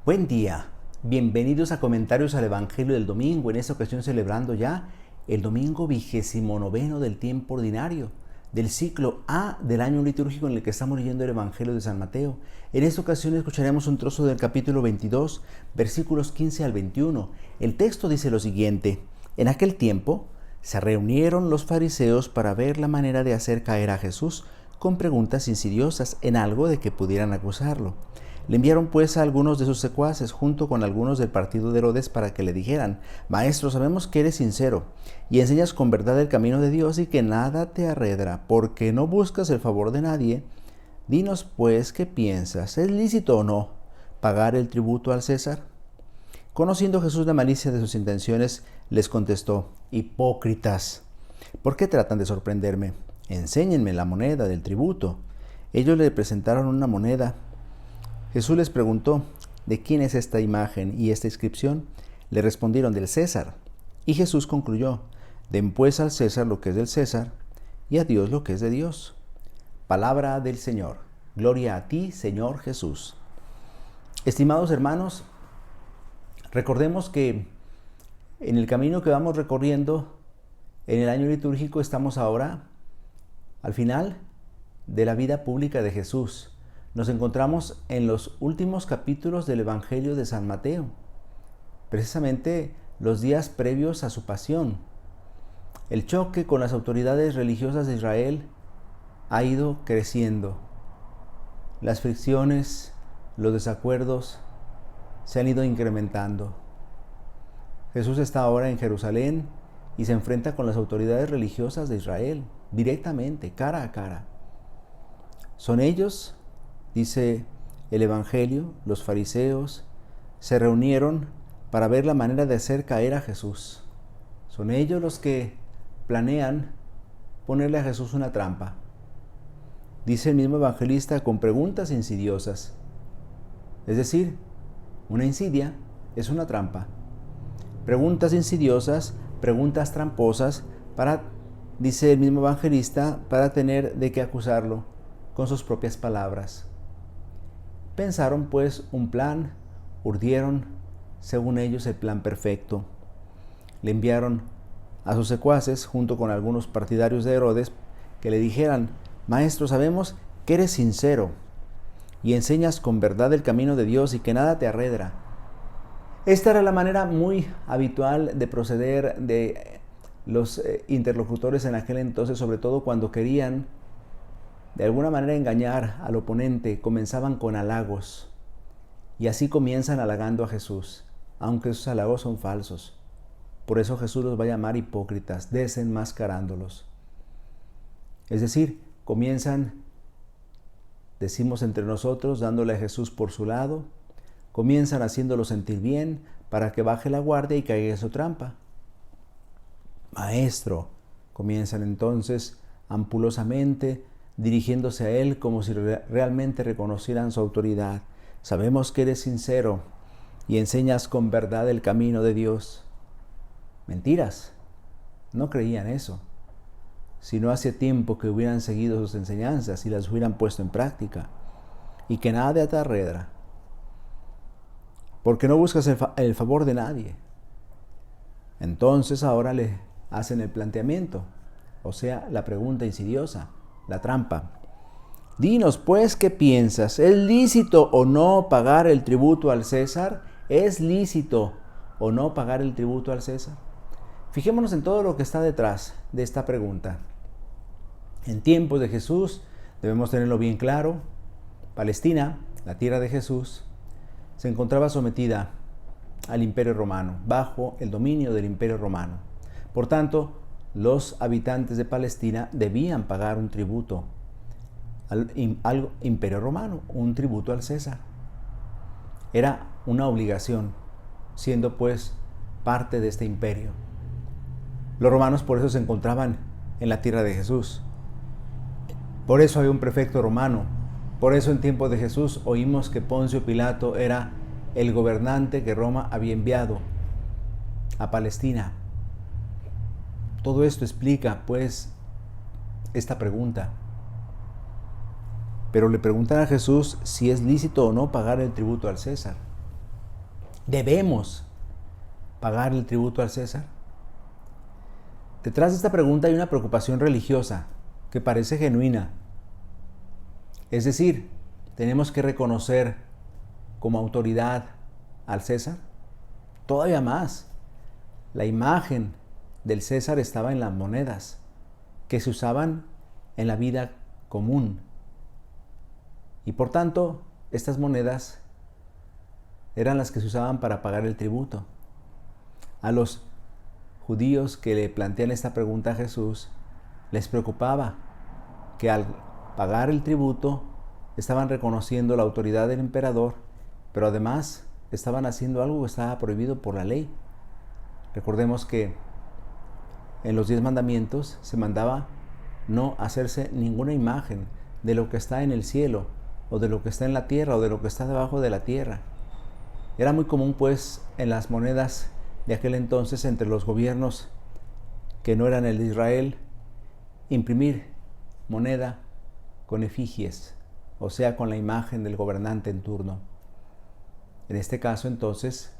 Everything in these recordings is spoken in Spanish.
Buen día, bienvenidos a Comentarios al Evangelio del Domingo, en esta ocasión celebrando ya el domingo 29 del tiempo ordinario, del ciclo A del año litúrgico en el que estamos leyendo el Evangelio de San Mateo. En esta ocasión escucharemos un trozo del capítulo 22, versículos 15 al 21. El texto dice lo siguiente: En aquel tiempo se reunieron los fariseos para ver la manera de hacer caer a Jesús con preguntas insidiosas en algo de que pudieran acusarlo. Le enviaron pues a algunos de sus secuaces junto con algunos del partido de Herodes para que le dijeran: Maestro, sabemos que eres sincero y enseñas con verdad el camino de Dios y que nada te arredra, porque no buscas el favor de nadie. Dinos pues qué piensas, ¿es lícito o no pagar el tributo al César? Conociendo Jesús la malicia de sus intenciones, les contestó: Hipócritas, ¿por qué tratan de sorprenderme? Enséñenme la moneda del tributo. Ellos le presentaron una moneda. Jesús les preguntó: ¿de quién es esta imagen y esta inscripción? Le respondieron: del César. Y Jesús concluyó: den pues al César lo que es del César y a Dios lo que es de Dios. Palabra del Señor. Gloria a ti, Señor Jesús. Estimados hermanos, recordemos que en el camino que vamos recorriendo en el año litúrgico estamos ahora al final de la vida pública de Jesús. Nos encontramos en los últimos capítulos del Evangelio de San Mateo, precisamente los días previos a su pasión. El choque con las autoridades religiosas de Israel ha ido creciendo. Las fricciones, los desacuerdos se han ido incrementando. Jesús está ahora en Jerusalén y se enfrenta con las autoridades religiosas de Israel, directamente, cara a cara. Son ellos, dice el Evangelio, los fariseos se reunieron para ver la manera de hacer caer a Jesús. Son ellos los que planean ponerle a Jesús una trampa. Dice el mismo evangelista, con preguntas insidiosas. Es decir, una insidia es una trampa. Preguntas insidiosas, preguntas tramposas, dice el mismo evangelista, para tener de qué acusarlo con sus propias palabras. Pensaron pues un plan, urdieron, según ellos, el plan perfecto. Le enviaron a sus secuaces, junto con algunos partidarios de Herodes, que le dijeran: Maestro, sabemos que eres sincero y enseñas con verdad el camino de Dios y que nada te arredra. Esta era la manera muy habitual de proceder de los interlocutores en aquel entonces, sobre todo cuando querían de alguna manera engañar al oponente. Comenzaban con halagos y así comienzan halagando a Jesús, aunque esos halagos son falsos. Por eso Jesús los va a llamar hipócritas, desenmascarándolos. Es decir, comienzan, decimos entre nosotros, dándole a Jesús por su lado, comienzan haciéndolo sentir bien para que baje la guardia y caiga en su trampa. Maestro, comienzan entonces ampulosamente, dirigiéndose a él como si realmente reconocieran su autoridad. Sabemos que eres sincero y enseñas con verdad el camino de Dios. Mentiras, no creían eso, sino hace tiempo que hubieran seguido sus enseñanzas y las hubieran puesto en práctica, y que nada te arredra, porque no buscas el favor de nadie. Entonces ahora le hacen el planteamiento, o sea, la pregunta insidiosa, la trampa. Dinos pues qué piensas, ¿es lícito o no pagar el tributo al César? ¿Es lícito o no pagar el tributo al César? Fijémonos en todo lo que está detrás de esta pregunta. En tiempos de Jesús, debemos tenerlo bien claro, Palestina, la tierra de Jesús, se encontraba sometida al Imperio Romano, bajo el dominio del Imperio Romano. Por tanto, los habitantes de Palestina debían pagar un tributo al Imperio Romano, un tributo al César. Era una obligación, siendo pues parte de este imperio. Los romanos por eso se encontraban en la tierra de Jesús. Por eso había un prefecto romano. Por eso en tiempos de Jesús oímos que Poncio Pilato era el gobernante que Roma había enviado a Palestina. Todo esto explica pues esta pregunta. Pero le preguntan a Jesús si es lícito o no pagar el tributo al César. ¿Debemos pagar el tributo al César? Detrás de esta pregunta hay una preocupación religiosa que parece genuina. Es decir, ¿tenemos que reconocer como autoridad al César? Todavía más, la imagen del César estaba en las monedas que se usaban en la vida común. Y por tanto, estas monedas eran las que se usaban para pagar el tributo. A los judíos que le plantean esta pregunta a Jesús, les preocupaba que al pagar el tributo estaban reconociendo la autoridad del emperador, pero además estaban haciendo algo que estaba prohibido por la ley. Recordemos que en los 10 mandamientos se mandaba no hacerse ninguna imagen de lo que está en el cielo, o de lo que está en la tierra, o de lo que está debajo de la tierra. Era muy común, pues, en las monedas de aquel entonces, entre los gobiernos que no eran el de Israel, imprimir moneda con efigies, o sea, con la imagen del gobernante en turno. En este caso, entonces,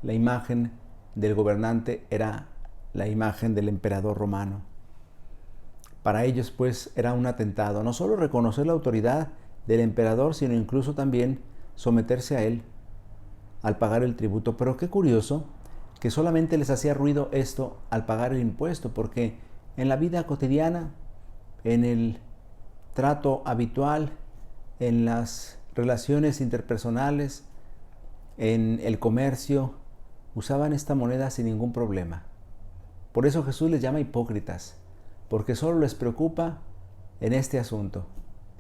la imagen del gobernante era la imagen del emperador romano. Para ellos, pues, era un atentado, no solo reconocer la autoridad del emperador, sino incluso también someterse a él al pagar el tributo. Pero qué curioso que solamente les hacía ruido esto al pagar el impuesto, porque en la vida cotidiana, en el trato habitual, en las relaciones interpersonales, en el comercio, usaban esta moneda sin ningún problema. Por eso Jesús les llama hipócritas, porque solo les preocupa en este asunto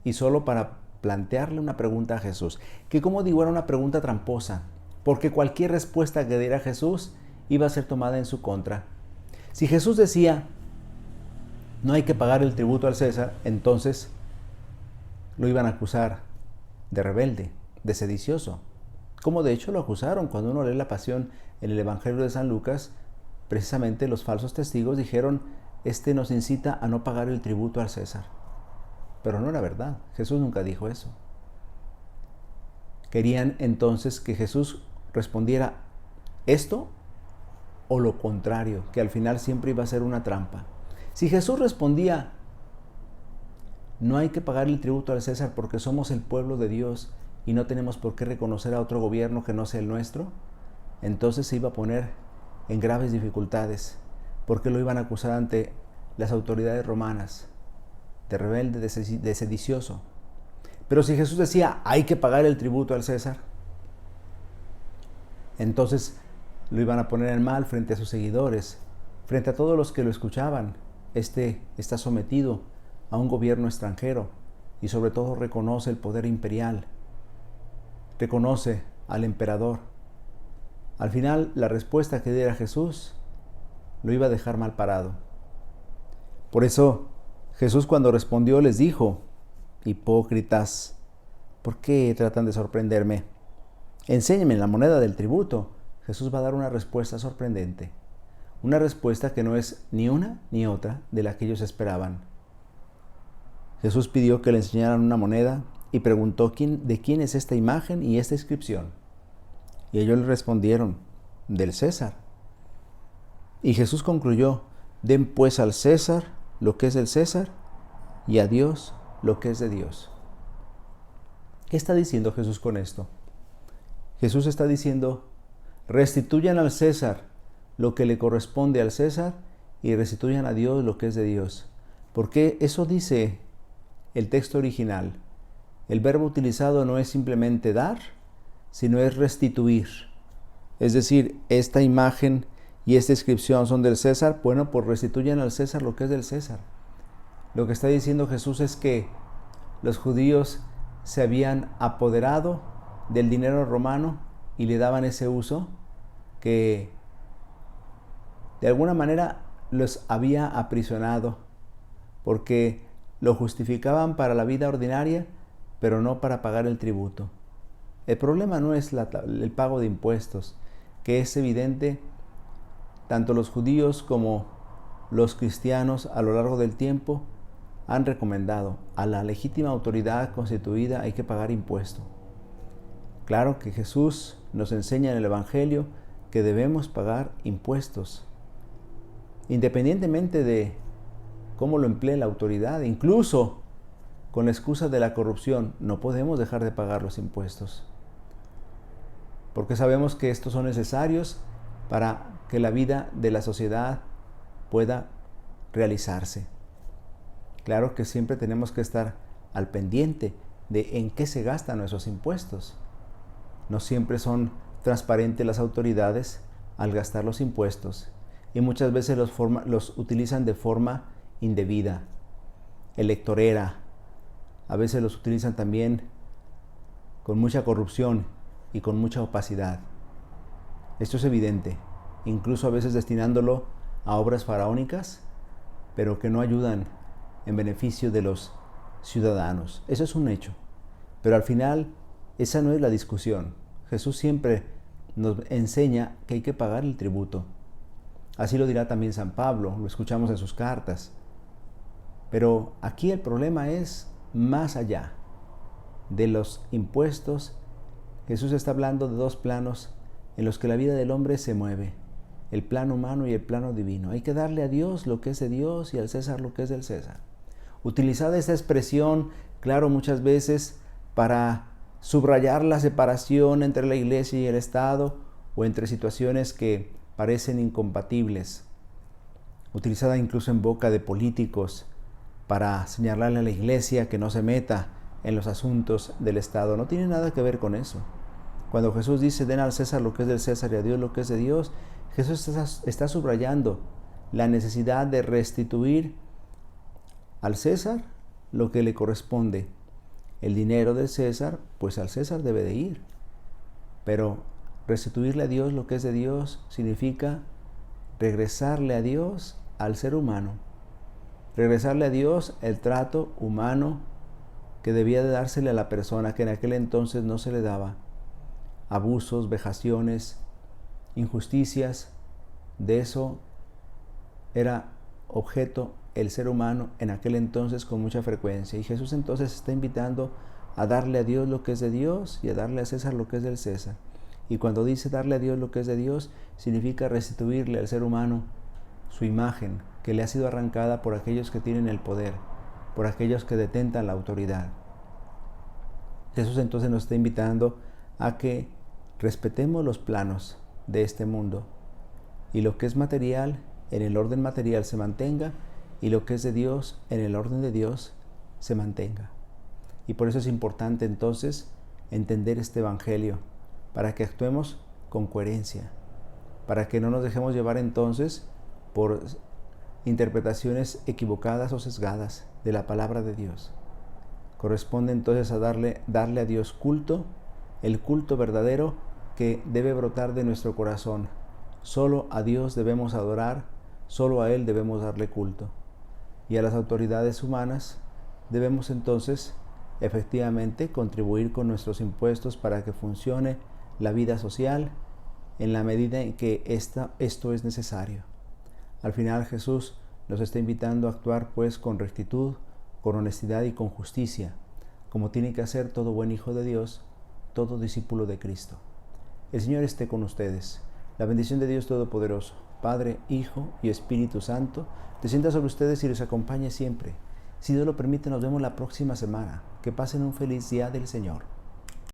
y solo para plantearle una pregunta a Jesús, que, como digo, era una pregunta tramposa, porque cualquier respuesta que diera Jesús iba a ser tomada en su contra. Si Jesús decía, no hay que pagar el tributo al César, entonces lo iban a acusar de rebelde, de sedicioso, como de hecho lo acusaron. Cuando uno lee la Pasión en el Evangelio de San Lucas, precisamente los falsos testigos dijeron, este nos incita a no pagar el tributo al César. Pero no era verdad, Jesús nunca dijo eso. Querían entonces que Jesús respondiera esto o lo contrario, que al final siempre iba a ser una trampa. Si Jesús respondía, no hay que pagar el tributo al César porque somos el pueblo de Dios y no tenemos por qué reconocer a otro gobierno que no sea el nuestro, entonces se iba a poner en graves dificultades, porque lo iban a acusar ante las autoridades romanas de rebelde, de sedicioso. Pero si Jesús decía, hay que pagar el tributo al César, entonces lo iban a poner en mal frente a sus seguidores, frente a todos los que lo escuchaban. Este está sometido a un gobierno extranjero y sobre todo reconoce el poder imperial, reconoce al emperador. Al final, la respuesta que diera Jesús lo iba a dejar mal parado. Por eso, Jesús, cuando respondió, les dijo, hipócritas, ¿por qué tratan de sorprenderme? Enséñenme la moneda del tributo. Jesús va a dar una respuesta sorprendente, una respuesta que no es ni una ni otra de la que ellos esperaban. Jesús pidió que le enseñaran una moneda y preguntó de quién es esta imagen y esta inscripción. Y ellos le respondieron, del César. Y Jesús concluyó, den pues al César lo que es del César y a Dios lo que es de Dios. ¿Qué está diciendo Jesús con esto? Jesús está diciendo, restituyan al César lo que le corresponde al César y restituyan a Dios lo que es de Dios. Porque eso dice el texto original. El verbo utilizado no es simplemente dar, sino es restituir. Es decir, esta imagen y esta inscripción son del César, bueno, pues restituyan al César lo que es del César. Lo que está diciendo Jesús es que los judíos se habían apoderado del dinero romano y le daban ese uso que de alguna manera los había aprisionado, porque lo justificaban para la vida ordinaria, pero no para pagar el tributo. El problema no es el pago de impuestos, que es evidente, tanto los judíos como los cristianos a lo largo del tiempo han recomendado a la legítima autoridad constituida hay que pagar impuesto. Claro que Jesús nos enseña en el Evangelio que debemos pagar impuestos, independientemente de cómo lo emplee la autoridad, incluso con la excusa de la corrupción, no podemos dejar de pagar los impuestos, porque sabemos que estos son necesarios para que la vida de la sociedad pueda realizarse. Claro que siempre tenemos que estar al pendiente de en qué se gastan nuestros impuestos. No siempre son transparentes las autoridades al gastar los impuestos y muchas veces los utilizan de forma indebida, electorera. A veces los utilizan también con mucha corrupción y con mucha opacidad. Esto es evidente, incluso a veces destinándolo a obras faraónicas, pero que no ayudan en beneficio de los ciudadanos. Eso es un hecho. Pero al final, esa no es la discusión. Jesús siempre nos enseña que hay que pagar el tributo. Así lo dirá también San Pablo, lo escuchamos en sus cartas. Pero aquí el problema es más allá de los impuestos. Jesús está hablando de dos planos en los que la vida del hombre se mueve, el plano humano y el plano divino. Hay que darle a Dios lo que es de Dios y al César lo que es del César. Utilizada esta expresión, claro, muchas veces para subrayar la separación entre la Iglesia y el Estado o entre situaciones que parecen incompatibles. Utilizada incluso en boca de políticos para señalarle a la Iglesia que no se meta en los asuntos del Estado. No tiene nada que ver con eso. Cuando Jesús dice, den al César lo que es del César y a Dios lo que es de Dios, Jesús está subrayando la necesidad de restituir al César lo que le corresponde. El dinero del César, pues al César debe de ir. Pero restituirle a Dios lo que es de Dios significa regresarle a Dios al ser humano. Regresarle a Dios el trato humano que debía de dársele a la persona que en aquel entonces no se le daba. Abusos, vejaciones, injusticias, de eso era objeto el ser humano en aquel entonces con mucha frecuencia. Y Jesús entonces está invitando a darle a Dios lo que es de Dios y a darle a César lo que es del César. Y cuando dice darle a Dios lo que es de Dios, significa restituirle al ser humano su imagen que le ha sido arrancada por aquellos que tienen el poder, por aquellos que detentan la autoridad. Jesús entonces nos está invitando a que respetemos los planos de este mundo y lo que es material en el orden material se mantenga y lo que es de Dios en el orden de Dios se mantenga. Y por eso es importante entonces entender este Evangelio para que actuemos con coherencia, para que no nos dejemos llevar entonces por interpretaciones equivocadas o sesgadas de la palabra de Dios. Corresponde entonces a darle a Dios culto, el culto verdadero que debe brotar de nuestro corazón. Solo a Dios debemos adorar, solo a Él debemos darle culto. Y a las autoridades humanas debemos entonces efectivamente contribuir con nuestros impuestos para que funcione la vida social en la medida en que esto es necesario. Al final Jesús nos está invitando a actuar pues con rectitud, con honestidad y con justicia, como tiene que hacer todo buen hijo de Dios, todo discípulo de Cristo. El Señor esté con ustedes. La bendición de Dios Todopoderoso, Padre, Hijo y Espíritu Santo, descienda sobre ustedes y les acompañe siempre. Si Dios lo permite, nos vemos la próxima semana. Que pasen un feliz día del Señor.